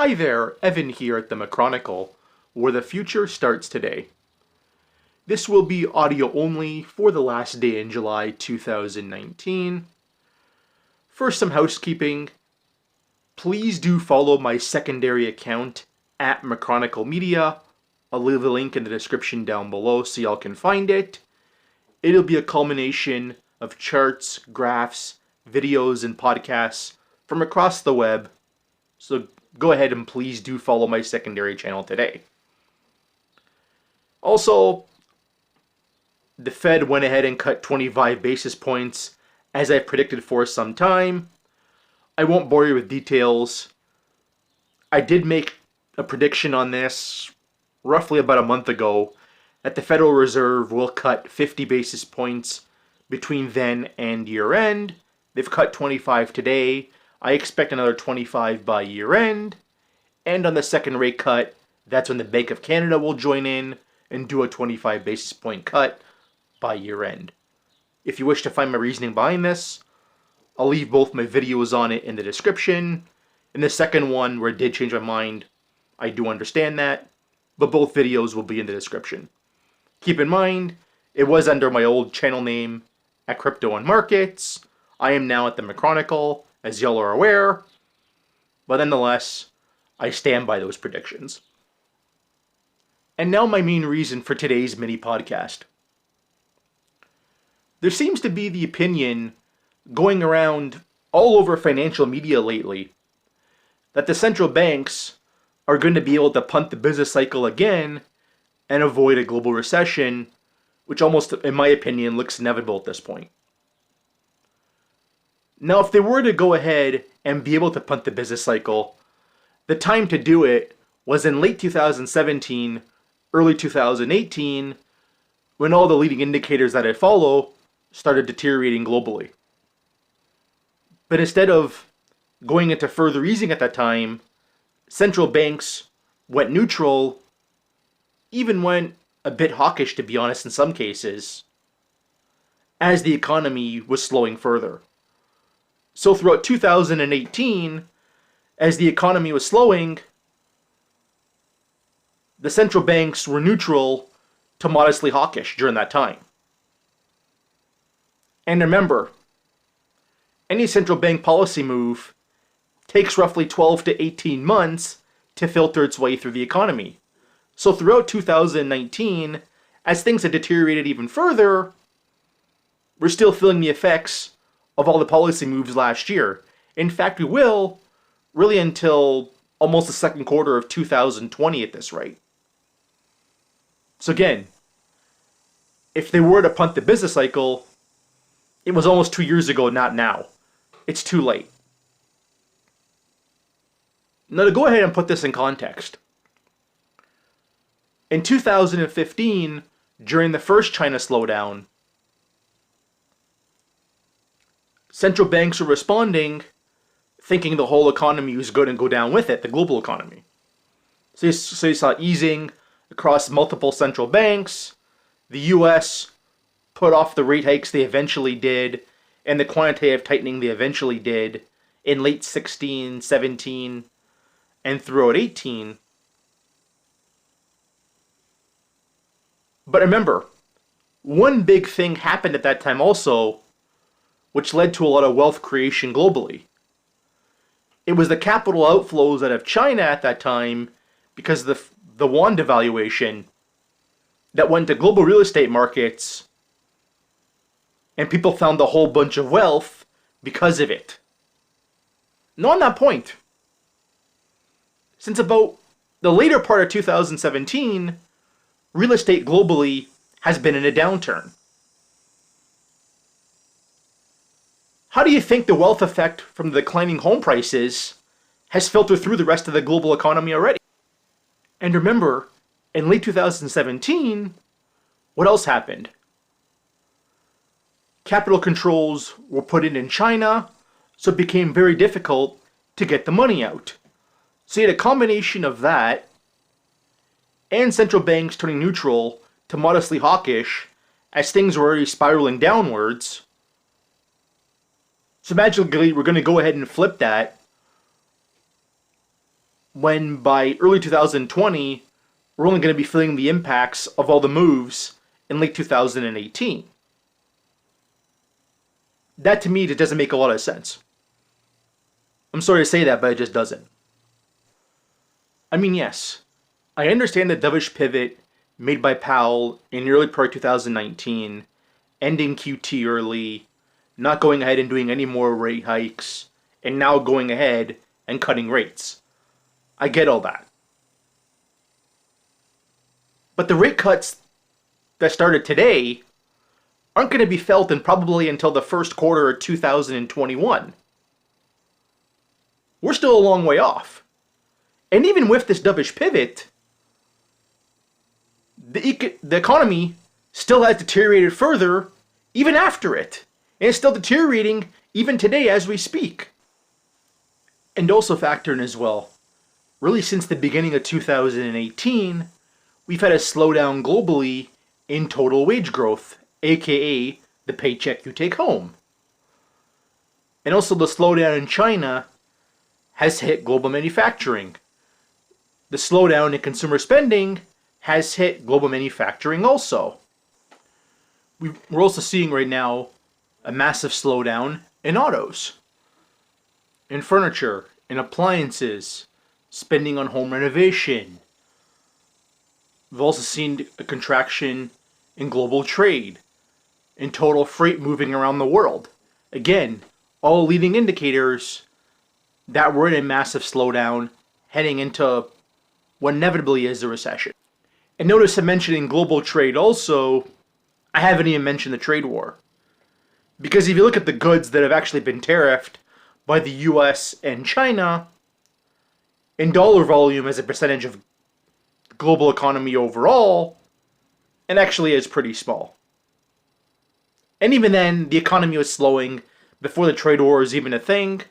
Hi there, Evan here at the Machronicle, where the future starts today. This will be audio only for the last day in July 2019. First, some housekeeping. Please do follow my secondary account at Machronicle Media. I'll leave the link in the description down below so y'all can find it. It'll be a culmination of charts, graphs, videos, and podcasts from across the web. So go ahead and please do follow my secondary channel today. Also, the Fed went ahead and cut 25 basis points as I predicted for some time. I won't bore you with details. I did make a prediction on this roughly about a month ago that the Federal Reserve will cut 50 basis points between then and year end. They've cut 25 today. I expect another 25 by year end. And on the second rate cut, that's when the Bank of Canada will join in and do a 25 basis point cut by year end. If you wish to find my reasoning behind this, I'll leave both my videos on it in the description. In the second one, where it did change my mind, I do understand that, but both videos will be in the description. Keep in mind, it was under my old channel name at Crypto and Markets. I am now at the Machronicle, as y'all are aware, but nonetheless, I stand by those predictions. And now my main reason for today's mini podcast. There seems to be the opinion going around all over financial media lately that the central banks are going to be able to punt the business cycle again and avoid a global recession, which almost, in my opinion, looks inevitable at this point. Now, if they were to go ahead and be able to punt the business cycle, the time to do it was in late 2017, early 2018, when all the leading indicators that I follow started deteriorating globally. But instead of going into further easing at that time, central banks went neutral, even went a bit hawkish, to be honest, in some cases, as the economy was slowing further. So throughout 2018, as the economy was slowing, the central banks were neutral to modestly hawkish during that time. And remember, any central bank policy move takes roughly 12 to 18 months to filter its way through the economy. So throughout 2019, as things had deteriorated even further, we're still feeling the effects of all the policy moves last year. In fact, we will really until almost the second quarter of 2020 at this rate. So again, if they were to punt the business cycle, it was almost 2 years ago, not now. It's too late. Now, to go ahead and put this in context, in 2015, during the first China slowdown, central banks were responding thinking the whole economy was going to go down with it, the global economy. So you saw easing across multiple central banks. The US put off the rate hikes they eventually did, and the quantitative tightening they eventually did in late 16, 17, and throughout 18. But remember, one big thing happened at that time also, which led to a lot of wealth creation globally. It was the capital outflows out of China at that time because of the yuan devaluation that went to global real estate markets, and people found a whole bunch of wealth because of it. Now on that point, since about the later part of 2017, real estate globally has been in a downturn. How do you think the wealth effect from the declining home prices has filtered through the rest of the global economy already? And remember, in late 2017, what else happened? Capital controls were put in China, so it became very difficult to get the money out. So you had a combination of that and central banks turning neutral to modestly hawkish as things were already spiraling downwards. So magically, we're going to go ahead and flip that when by early 2020, we're only going to be feeling the impacts of all the moves in late 2018. That to me, it doesn't make a lot of sense. I'm sorry to say that, but it just doesn't. I mean, yes, I understand the dovish pivot made by Powell in early part 2019, ending QT early, not going ahead and doing any more rate hikes, and now going ahead and cutting rates. I get all that. But the rate cuts that started today aren't going to be felt in probably until the first quarter of 2021. We're still a long way off. And even with this dovish pivot, the economy still has deteriorated further even after it. And it's still deteriorating even today as we speak. And also factor in as well, really since the beginning of 2018, we've had a slowdown globally in total wage growth, aka the paycheck you take home. And also the slowdown in China has hit global manufacturing. The slowdown in consumer spending has hit global manufacturing also. We're also seeing right now a massive slowdown in autos, in furniture, in appliances, spending on home renovation. We've also seen a contraction in global trade, in total freight moving around the world. Again, all leading indicators that we're in a massive slowdown heading into what inevitably is a recession. And notice I'm mentioning global trade also, I haven't even mentioned the trade war. Because if you look at the goods that have actually been tariffed by the US and China, in dollar volume as a percentage of the global economy overall, it actually is pretty small. And even then, the economy was slowing before the trade war was even a thing.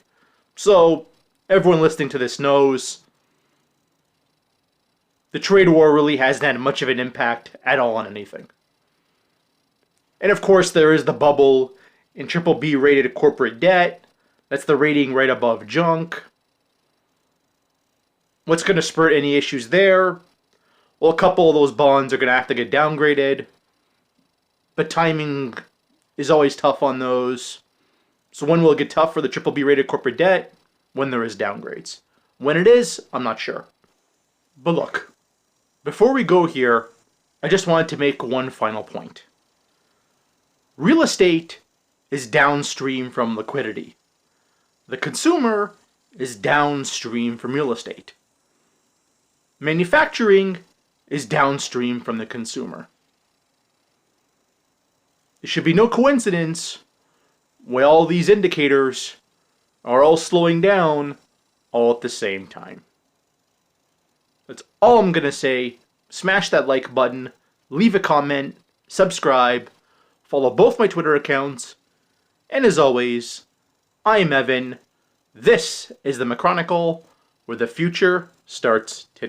So, everyone listening to this knows the trade war really hasn't had much of an impact at all on anything. And of course, there is the bubble in triple B rated corporate debt. That's the rating right above junk. What's going to spur any issues there? Well, a couple of those bonds are going to have to get downgraded. But timing is always tough on those. So when will it get tough for the triple B rated corporate debt? When there is downgrades. When it is, I'm not sure. But look, before we go here, I just wanted to make one final point. Real estate is downstream from liquidity. The consumer is downstream from real estate. Manufacturing is downstream from the consumer. It should be no coincidence why all these indicators are all slowing down all at the same time. That's all I'm going to say. Smash that like button, leave a comment, subscribe, follow both my Twitter accounts, and as always, I'm Evan. This is the McChronicle, where the future starts today.